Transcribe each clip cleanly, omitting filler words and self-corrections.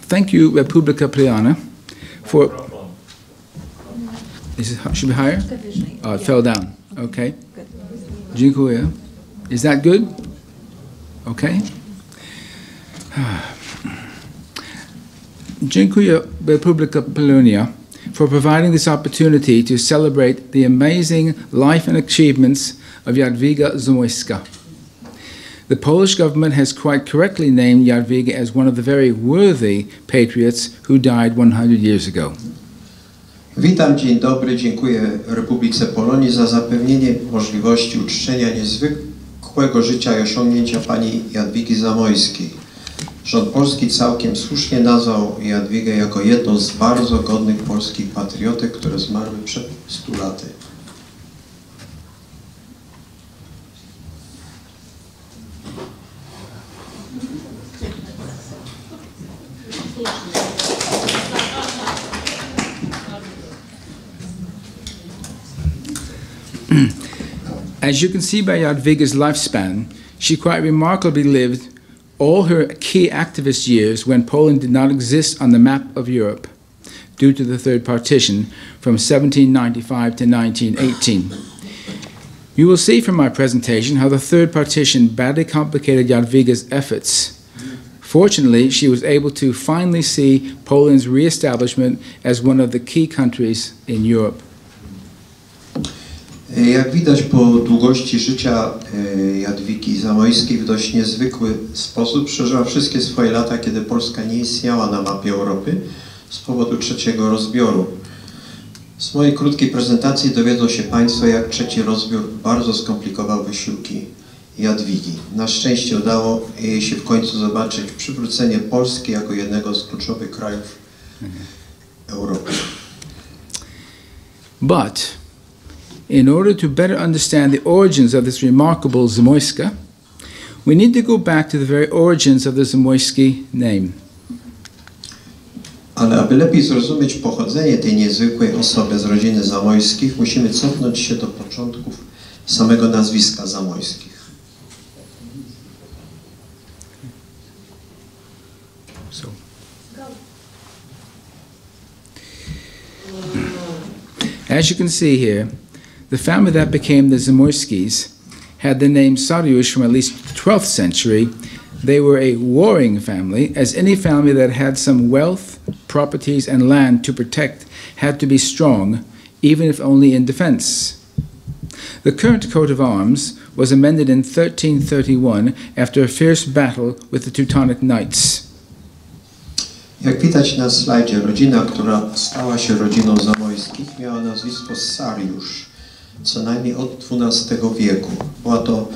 Thank you, Republika for... Should be higher? Oh, it fell down. Okay. Dziękuję. Is that good? Okay. Dziękuję, Republika Polonia, for providing this opportunity to celebrate the amazing life and achievements of Jadwiga Zamoyska. The Polish government has quite correctly named Jadwiga as one of the very worthy patriots who died 100 years ago. Witam, dzień dobry, dziękuję Republice Polonii za zapewnienie możliwości uczczenia niezwykłego życia i osiągnięcia pani Jadwigi Zamojskiej. Rząd polski całkiem słusznie nazwał Jadwigę jako jedną z bardzo godnych polskich patriotek, które zmarły przed 100 laty. As you can see by Jadwiga's lifespan, she quite remarkably lived all her key activist years when Poland did not exist on the map of Europe due to the Third Partition from 1795 to 1918. You will see from my presentation how the Third Partition badly complicated Jadwiga's efforts. Fortunately, she was able to finally see Poland's re-establishment as one of the key countries in Europe. Jak widać po długości życia Jadwigi Zamoyskiej w dość niezwykły sposób przeżyła wszystkie swoje lata, kiedy Polska nie istniała na mapie Europy z powodu trzeciego rozbioru. Z mojej krótkiej prezentacji dowiedzą się Państwo, jak trzeci rozbiór bardzo skomplikował wysiłki Jadwigi. Na szczęście udało jej się w końcu zobaczyć przywrócenie Polski jako jednego z kluczowych krajów Europy. But in order to better understand the origins of this remarkable Zamoyska, we need to go back to the very origins of the Zamoyski name. Ale aby lepiej zrozumieć pochodzenie tej niezwykłej osoby z rodziny Zamoyskich, musimy cofnąć się do początków samego nazwiska Zamoyskich. As you can see here, the family that became the Zamoyskis had the name Sariusz from at least the 12th century. They were a warring family, as any family that had some wealth, properties, and land to protect had to be strong, even if only in defense. The current coat of arms was amended in 1331 after a fierce battle with the Teutonic Knights. Jak widać na slajdzie, rodzina, która stała się rodziną Zamoyskich, miała nazwisko Sariusz, co najmniej od XII wieku. Była to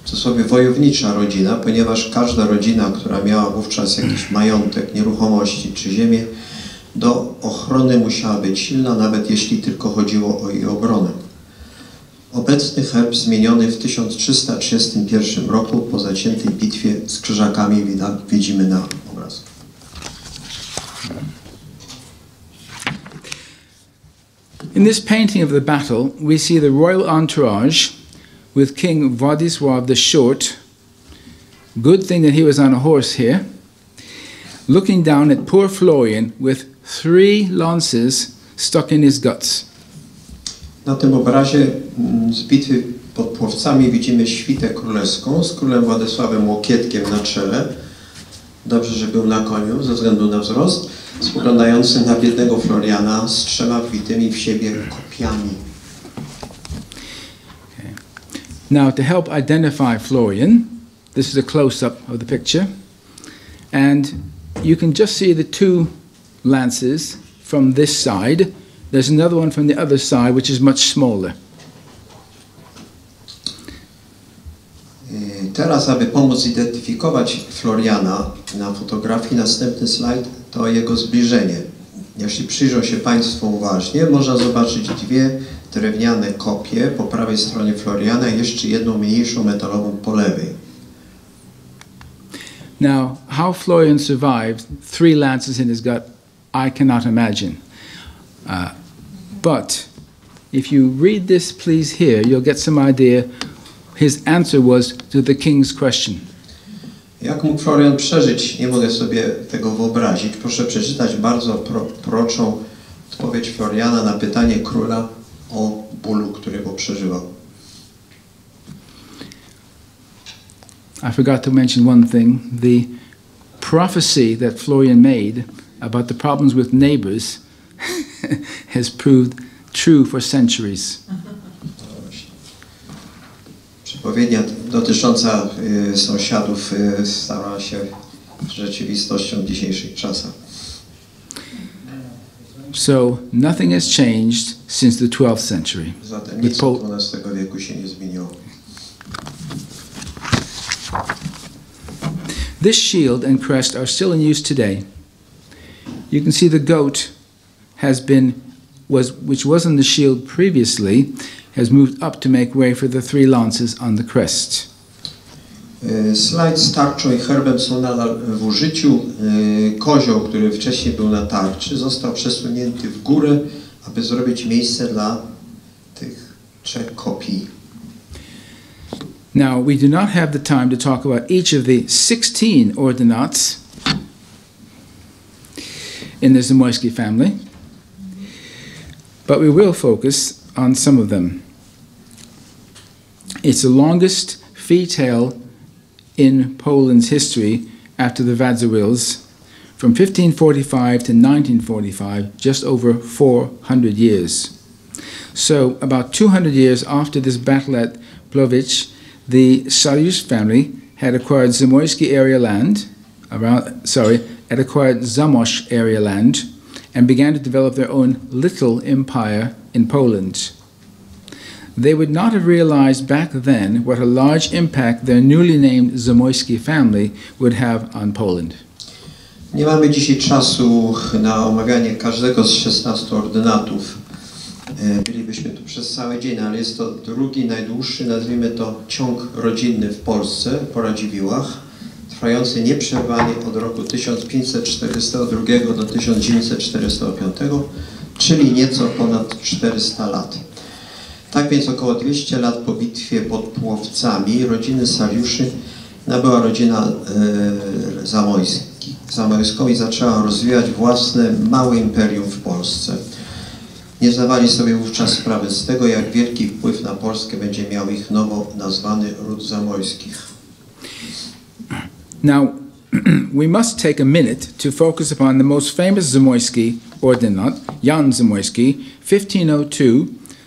w cudzysłowie wojownicza rodzina, ponieważ każda rodzina, która miała wówczas jakiś majątek, nieruchomości czy ziemię, do ochrony musiała być silna, nawet jeśli tylko chodziło o jej obronę. Obecny herb zmieniony w 1331 roku po zaciętej bitwie z Krzyżakami widzimy na obrazku. In this painting of the battle, we see the royal entourage with King Władysław the Short. Good thing that he was on a horse here, looking down at poor Florian with 3 lances stuck in his guts. Na tym obrazie z bitwy pod Płowcami widzimy świtę królewską z królem Władysławem Łokietkiem na czele. Dobrze, że był na koniu ze względu na wzrost, spoglądającym na biednego Floriana z 3 wbitymi w siebie kopiami. Okay. Now, to help identify Florian, this is a close-up of the picture, and you can just see the 2 lances from this side. There's another one from the other side, which is much smaller. Teraz, aby pomóc zidentyfikować Floriana na fotografii, następny slajd to jego zbliżenie. Jeśli przyjrzą się Państwo uważnie, można zobaczyć 2 drewniane kopie po prawej stronie Floriana i jeszcze jedną mniejszą metalową po lewej. Now, how Florian survived 3 lances in his gut, I cannot imagine. But if you read this, please, here, you'll get some idea his answer was to the king's question. Jak mógł Florian przeżyć? Nie mogę sobie tego wyobrazić. Proszę przeczytać bardzo proroczą odpowiedź Floriana na pytanie króla o bólu, którego przeżywał. I forgot to mention one thing. The prophecy that Florian made about the problems with neighbors has proved true for centuries. Przepowiednia dotycząca sąsiadów stała się rzeczywistością w dzisiejszych czasach. So nothing has changed since the 12th century. Zatem nic od XII wieku się nie zmieniło. This shield and crest are still in use today. You can see the goat which was on the shield previously, has moved up to make way for the three lances on the crest. Slajd z tarczą i herbem są nadal w użyciu. Kozioł, który wcześniej był na tarczy, został przesunięty w górę, aby zrobić miejsce dla tych trzech kopii. Now, we do not have the time to talk about each of the 16 ordinats in the Zamoyski family, but we will focus on some of them. It's the longest fee tale in Poland's history after the Radziwills, from 1545 to 1945, just over 400 years. So, about 200 years after this battle at Plovdiv, the Sariusz family had acquired Zamoyski area land, acquired Zamość area land, and began to develop their own little empire in Poland. They would not have realized back then what a large impact their newly named Zamoyski family would have on Poland. Nie mamy dzisiaj czasu na omawianie każdego z 16 ordynatów. Bylibyśmy tu przez cały dzień, ale jest to drugi, najdłuższy, nazwijmy to, ciąg rodzinny w Polsce po Radziwiłłach, trwający nieprzerwanie od roku 1542 do 1945, czyli nieco ponad 400 lat. Tak więc około 200 lat po bitwie pod Płowcami rodziny Sariuszy nabyła rodzina Zamoyską i zaczęła rozwijać własne małe imperium w Polsce. Nie zdawali sobie wówczas sprawy z tego, jak wielki wpływ na Polskę będzie miał ich nowo nazwany ród Zamoyskich. Now, we must take a minute to focus upon the most famous Zamoyski ordinat, Jan Zamoyski, 1502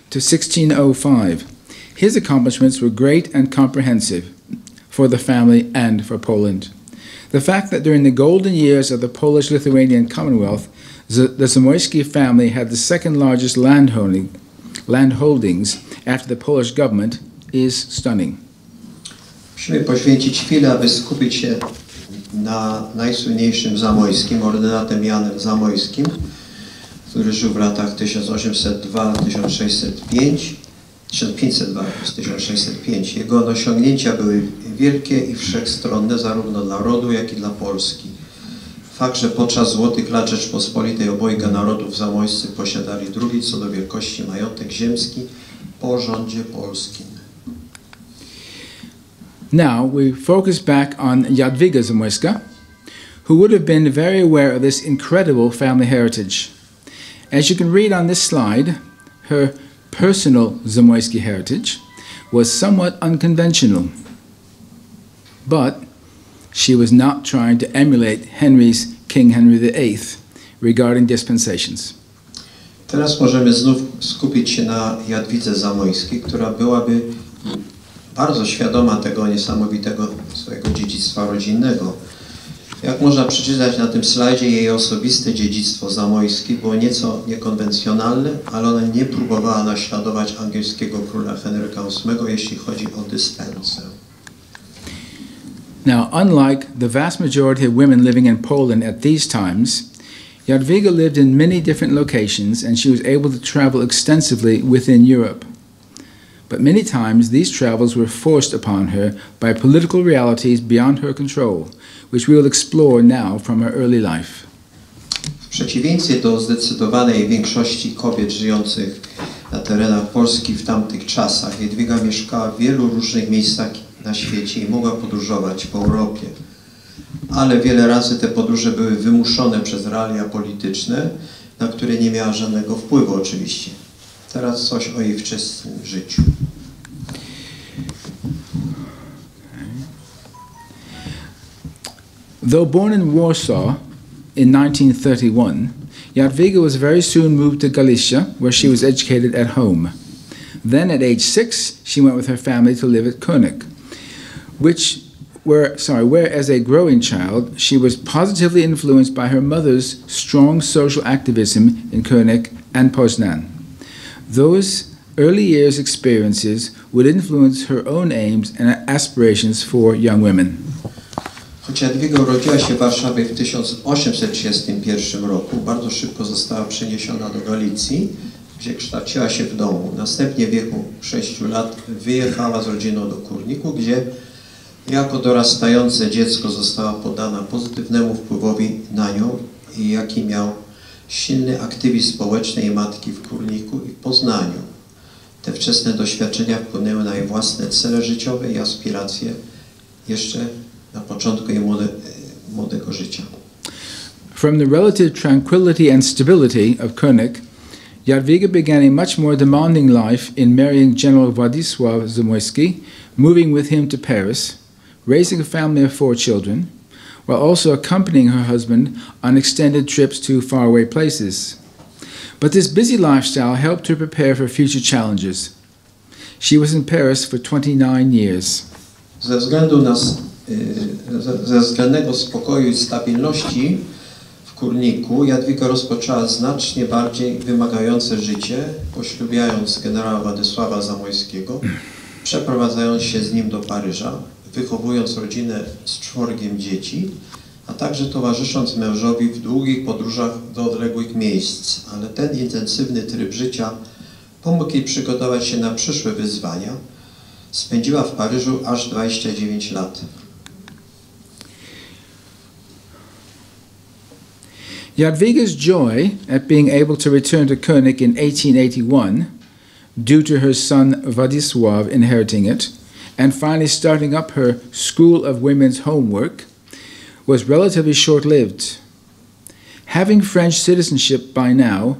to 1605. His accomplishments were great and comprehensive for the family and for Poland. The fact that during the golden years of the Polish-Lithuanian Commonwealth, the Zamoyski family had the second largest landholdings after the Polish government is stunning. Musimy poświęcić chwilę, aby skupić się na najsłynniejszym Zamoyskim, ordynatem Janem Zamoyskim, który żył w latach 1502-1605. Jego osiągnięcia były wielkie i wszechstronne zarówno dla rodu, jak i dla Polski. Fakt, że podczas złotych lat Rzeczpospolitej obojga narodów zamoyscy posiadali drugi co do wielkości majątek ziemski po rządzie polskim. Now we focus back on Jadwiga Zamoyska, who would have been very aware of this incredible family heritage. As you can read on this slide, her personal Zamoyski heritage was somewhat unconventional, but she was not trying to emulate King Henry VIII regarding dispensations. Teraz możemy znów skupić się na Jadwidze Zamoyskiej, która byłaby bardzo świadoma tego niesamowitego swojego dziedzictwa rodzinnego. Jak można przeczytać na tym slajdzie, jej osobiste dziedzictwo Zamoyski było nieco niekonwencjonalne, ale ona nie próbowała naśladować angielskiego króla Henryka VIII, jeśli chodzi o dyspensę. Now, unlike the vast majority of women living in Poland at these times, Jadwiga lived in many different locations and she was able to travel extensively within Europe. But many times these travels were forced upon her by political realities beyond her control, which we will explore now from her early life. W przeciwieństwie do zdecydowanej większości kobiet żyjących na terenach Polski w tamtych czasach. Jadwiga mieszkała w wielu różnych miejscach na świecie i mogła podróżować po Europie. Ale wiele razy te podróże były wymuszone przez realia polityczne, na które nie miała żadnego wpływu oczywiście. Teraz coś o jej wczesnym życiu. Though born in Warsaw in 1931, Jadwiga was very soon moved to Galicia, where she was educated at home. Then at age 6, she went with her family to live at König, where as a growing child, she was positively influenced by her mother's strong social activism in König and Poznan. Those early years' experiences would influence her own aims and aspirations for young women. Choć Jadwiga urodziła się w Warszawie w 1831 roku, bardzo szybko została przeniesiona do Galicji, gdzie kształciła się w domu. Następnie w wieku 6 lat wyjechała z rodziną do Kurniku, gdzie jako dorastające dziecko została poddana pozytywnemu wpływowi na nią, jaki miał silny aktywizm społeczny jej matki w Kurniku i w Poznaniu. Te wczesne doświadczenia wpłynęły na jej własne cele życiowe i aspiracje jeszcze na początku jej młodego życia. From the relative tranquility and stability of König, Jadwiga began a much more demanding life in marrying General Władysław Zamoyski, moving with him to Paris, raising a family of 4 children, while also accompanying her husband on extended trips to faraway places. But this busy lifestyle helped her prepare for future challenges. She was in Paris for 29 years. Ze względnego spokoju i stabilności w Kurniku Jadwiga rozpoczęła znacznie bardziej wymagające życie, poślubiając generała Władysława Zamoyskiego, przeprowadzając się z nim do Paryża, wychowując rodzinę z 4 dzieci, a także towarzysząc mężowi w długich podróżach do odległych miejsc. Ale ten intensywny tryb życia pomógł jej przygotować się na przyszłe wyzwania. Spędziła w Paryżu aż 29 lat. Jadwiga's joy at being able to return to König in 1881, due to her son Władysław inheriting it, and finally starting up her School of Women's Homework, was relatively short-lived. Having French citizenship by now,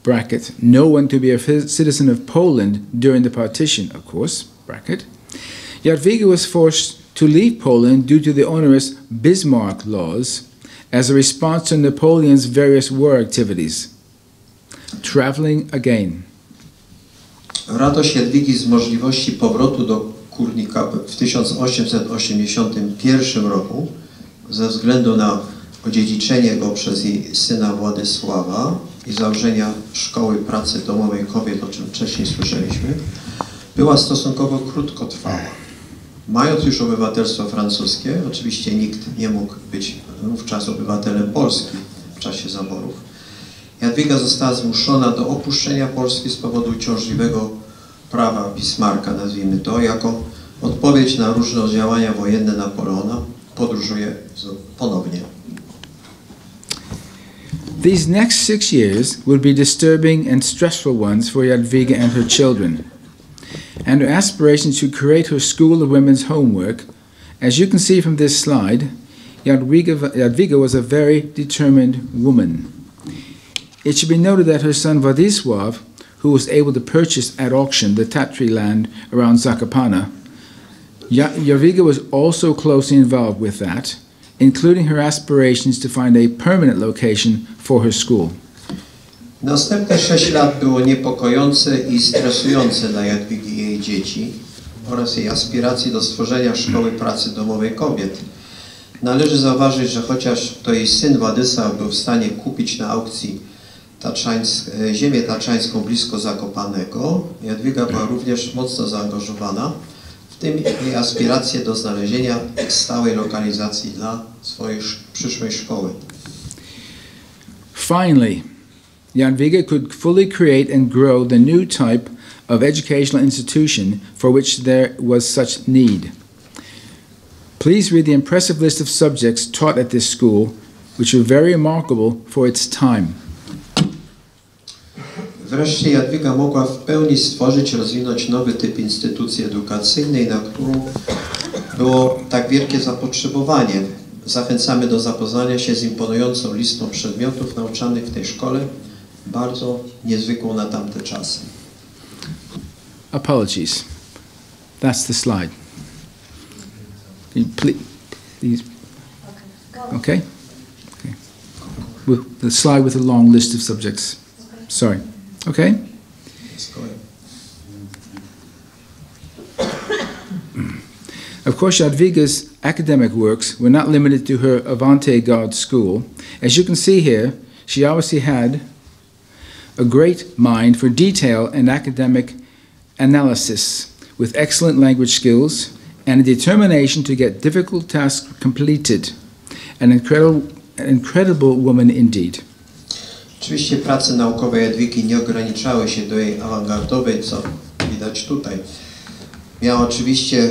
bracket, no one to be a citizen of Poland during the partition, of course, bracket, Jadwiga was forced to leave Poland due to the onerous Bismarck laws as a response to Napoleon's various war activities. Traveling again. Radość Jadwigi z możliwości powrotu do Kurnika w 1881 roku ze względu na odziedziczenie go przez jej syna Władysława i założenia Szkoły Pracy Domowej Kobiet, o czym wcześniej słyszeliśmy, była stosunkowo krótkotrwała. Mając już obywatelstwo francuskie, oczywiście nikt nie mógł być wówczas obywatelem Polski w czasie zaborów, Jadwiga została zmuszona do opuszczenia Polski z powodu uciążliwego prawa Bismarcka, nazwijmy to, jako odpowiedź na różne działania wojenne Napoleona. Podróżuje ponownie. These next 6 years would be disturbing and stressful ones for Jadwiga and her children. And her aspiration to create her School of Women's Homework, as you can see from this slide, Jadwiga was a very determined woman. It should be noted that her son Władysław, who was able to purchase at auction the Tatry land around Zakopane, Jadwiga was also closely involved with that, including her aspirations to find a permanent location for her school. Następne 6 lat było niepokojące i stresujące dla Jadwigi i jej dzieci oraz jej aspiracji do stworzenia Szkoły Pracy Domowej Kobiet. Należy zauważyć, że chociaż to jej syn Władysław był w stanie kupić na aukcji ziemię taczańską blisko Zakopanego, Jadwiga była również mocno zaangażowana, w tym jej aspiracje do znalezienia stałej lokalizacji dla swojej przyszłej szkoły. Finally, Jadwiga could fully create and grow the new type of educational institution for which there was such need. Please read the impressive list of subjects taught at this school, which were very remarkable for its time. Wreszcie Jadwiga mogła w pełni stworzyć, rozwinąć nowy typ instytucji edukacyjnej, na którą było tak wielkie zapotrzebowanie. Zachęcamy do zapoznania się z imponującą listą przedmiotów nauczanych w tej szkole, bardzo niezwykłą na tamte czasy. Apologies. That's the slide. Please. Okay? Okay. With the slide with a long list of subjects. Sorry. Okay? Of course, Jadwiga's academic works were not limited to her avant-garde school. As you can see here, she obviously had a great mind for detail and academic analysis, with excellent language skills and a determination to get difficult tasks completed. An incredible woman indeed. Oczywiście prace naukowe Jadwigi nie ograniczały się do jej awangardowej, co widać tutaj. Miała oczywiście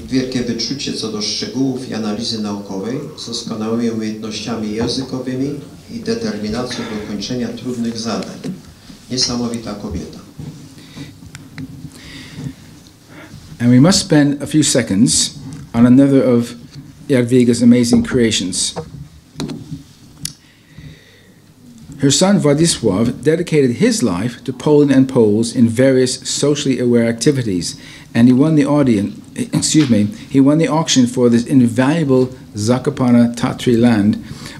wielkie wyczucie co do szczegółów i analizy naukowej, z doskonałymi umiejętnościami językowymi i determinacją do kończenia trudnych zadań. Niesamowita kobieta. And we must spend a few seconds on another of Jadwiga's amazing creations. Her son Władysław dedicated his life to Poland and Poles in various socially aware activities, and he won the auction for this invaluable Zakopane Tatry land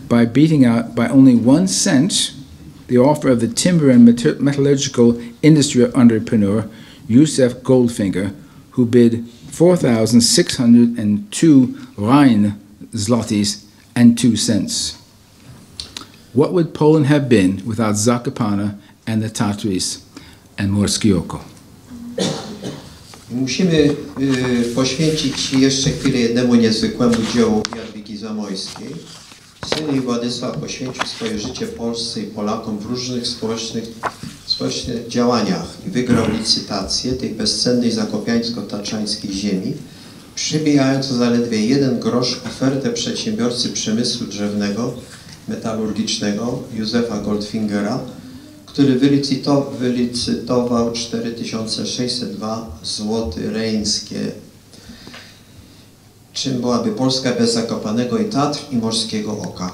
by beating out by only 1 cent the offer of the timber and metallurgical industry entrepreneur Józef Goldfinger, who bid 4,602 Rhine zlotys and 2 cents. What would Poland have been without Zakopane and the Tatars and Morskie Oko? Musimy poświęcić jeszcze chwilę jednemu niezwykłemu dziełu Jadwigi Zamojskiej. Syn jej Władysław poświęcił swoje życie Polsce i Polakom w różnych społecznych działaniach i wygrał licytację tej bezcennej zakopiańsko-taczańskiej ziemi, przybijając zaledwie 1 grosz ofertę przedsiębiorcy przemysłu drzewnego, metalurgicznego Józefa Goldfingera, który wylicytował 4602 złoty reńskie. Czym byłaby Polska bez Zakopanego i Tatr i Morskiego Oka?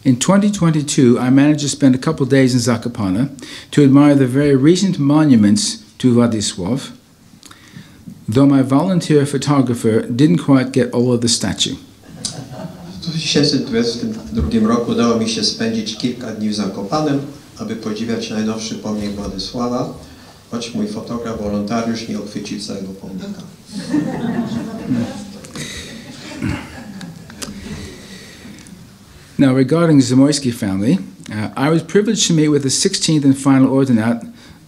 In 2022, I managed to spend a couple days in Zakopane to admire the very recent monuments to Władysław, though my volunteer photographer didn't quite get all of the statue. W 2022 roku udało mi się spędzić kilka dni w Zakopanem, aby podziwiać najnowszy pomnik Władysława, choć mój fotograf, wolontariusz nie ochwycił całego pomnika. Now, regarding the Zamoyski family, I was privileged to meet with the 16th and final ordinate,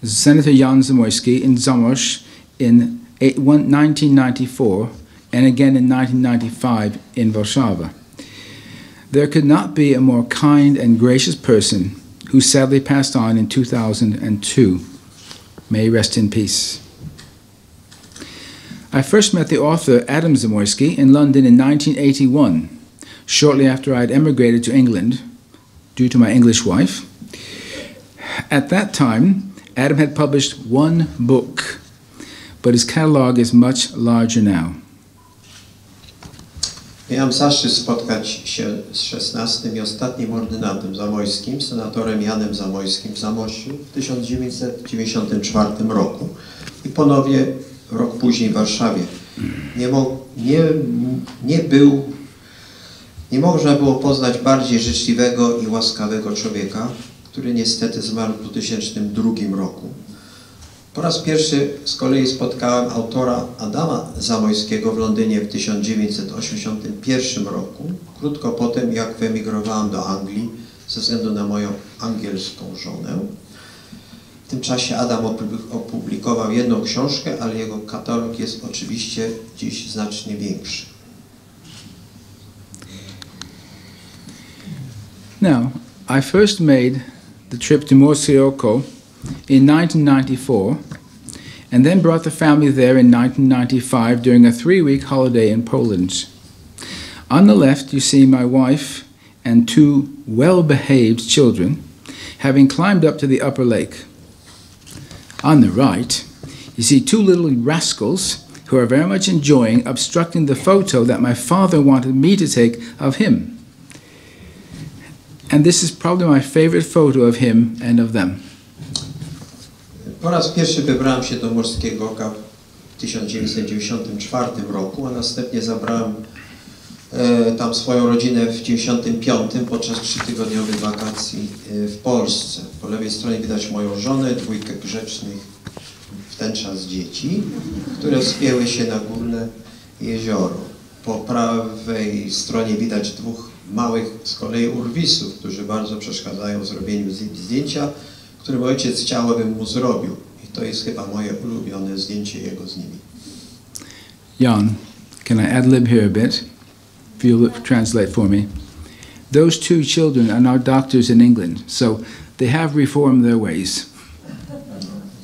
Senator Jan Zamoyski, in Zamość in 1994 and again in 1995 in Warszawa. There could not be a more kind and gracious person who sadly passed on in 2002. May he rest in peace. I first met the author Adam Zamoyski in London in 1981, shortly after I had emigrated to England due to my English wife. At that time, Adam had published 1 book, but his catalogue is much larger now. Miałem zaszczyt spotkać się z 16. i ostatnim ordynatem zamoyskim, senatorem Janem Zamoyskim w Zamościu w 1994 roku i ponownie rok później w Warszawie. Nie można było poznać bardziej życzliwego i łaskawego człowieka, który niestety zmarł w 2002 roku. Po raz pierwszy z kolei spotkałem autora Adama Zamoyskiego w Londynie w 1981 roku, krótko po tym, jak wyemigrowałem do Anglii ze względu na moją angielską żonę. W tym czasie Adam opublikował 1 książkę, ale jego katalog jest oczywiście dziś znacznie większy. Now, I first made the trip to Morskie Oko in 1994, and then brought the family there in 1995 during a 3-week holiday in Poland. On the left, you see my wife and 2 well-behaved children. having climbed up to the upper lake. On the right, you see two little rascals who are very much enjoying obstructing the photo that my father wanted me to take of him. And this is probably my favorite photo of him and of them. Po raz pierwszy wybrałem się do Morskiego Oka w 1994 roku, a następnie zabrałem tam swoją rodzinę w 1995 podczas 3-tygodniowych wakacji w Polsce. Po lewej stronie widać moją żonę, dwójkę grzecznych w ten czas dzieci, które wspięły się na górne jezioro. Po prawej stronie widać dwóch małych z kolei urwisów, którzy bardzo przeszkadzają w zrobieniu zdjęcia, którym ojciec chciał, abym mu zrobił. I to jest chyba moje ulubione zdjęcie jego z nimi. Jan, can I ad-lib here a bit? If you'll translate for me. Those two children are now doctors in England, so they have reformed their ways.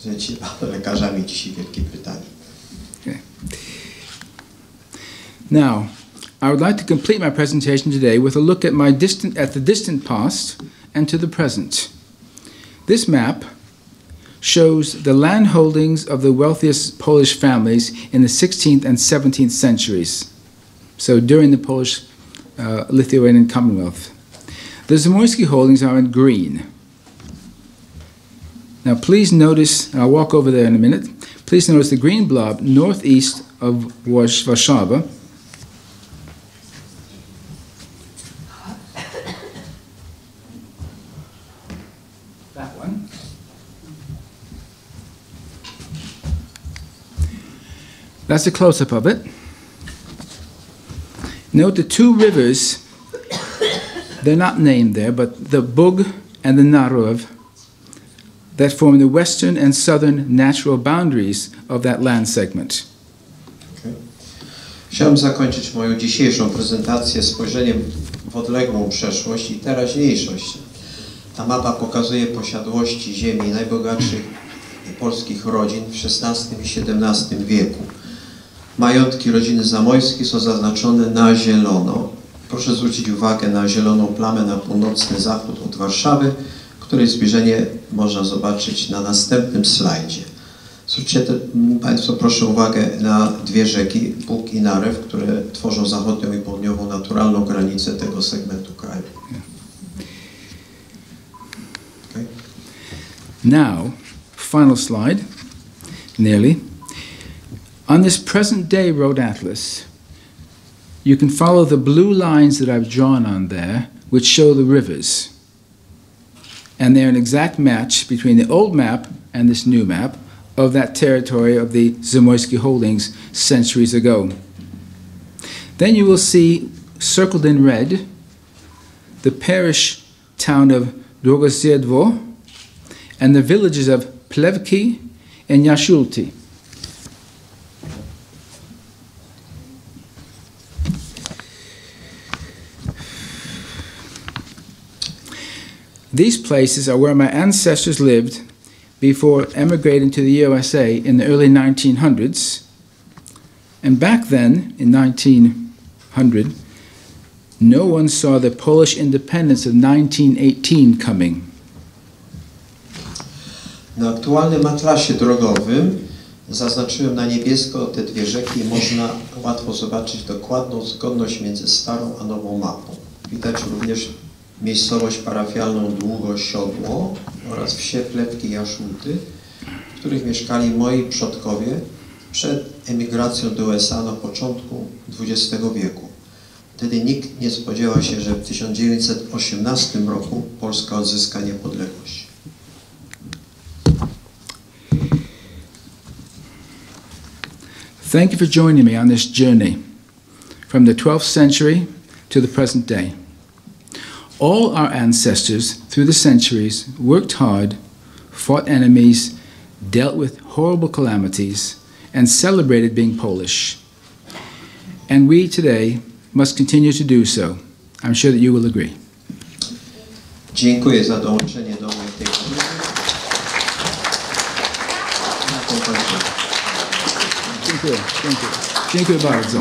Dzieci lekarzami dzisiaj w Wielkiej Brytanii. Okay. Now, I would like to complete my presentation today with a look at the distant past and to the present. This map shows the land holdings of the wealthiest Polish families in the 16th and 17th centuries, so during the Polish-Lithuanian Commonwealth. The Zamoyski holdings are in green. Now please notice, and I'll walk over there in a minute, please notice the green blob northeast of Warszawa. That one. That's a close-up of it. Note the two rivers, they're not named there, but the Bug and the Narew, that form the western and southern natural boundaries of that land segment. Okay. Chciałem zakończyć moją dzisiejszą prezentację spojrzeniem w odległą przeszłość i teraźniejszość. Ta mapa pokazuje posiadłości ziemi najbogatszych polskich rodzin w XVI i XVII wieku. Majątki rodziny Zamoyskich są zaznaczone na zielono. Proszę zwrócić uwagę na zieloną plamę na północny zachód od Warszawy, której zbliżenie można zobaczyć na następnym slajdzie. Zwróćcie Państwo proszę uwagę na dwie rzeki, Bug i Narew, które tworzą zachodnią i południową naturalną granicę tego segmentu kraju. Okay. Now, final slide, nearly. On this present day road atlas, you can follow the blue lines that I've drawn on there, which show the rivers. And they're an exact match between the old map and this new map of that territory of the Zamoyski holdings centuries ago. Then you will see, circled in red, the parish town of Drogosiedwo and the villages of Plewki and Jaszulti. These places are where my ancestors lived before emigrating to the USA in the early 1900s. And back then, in 1900, no one saw the Polish independence of 1918 coming. Na aktualnym atlasie drogowym zaznaczyłem na niebiesko te dwie rzeki i można łatwo zobaczyć dokładną zgodność między starą a nową mapą. Widać również miejscowość parafialną Długosiodło oraz wsie Plewki i Jaszulty, w których mieszkali moi przodkowie przed emigracją do USA na początku XX wieku. Wtedy nikt nie spodziewał się, że w 1918 roku Polska odzyska niepodległość. Thank you for joining me on this journey from the 12th century to the present day. All our ancestors through the centuries worked hard, fought enemies, dealt with horrible calamities, and celebrated being Polish. And we today must continue to do so. I'm sure that you will agree. Dziękuję za dołączenie do mnie w tej komisji. Dziękuję bardzo.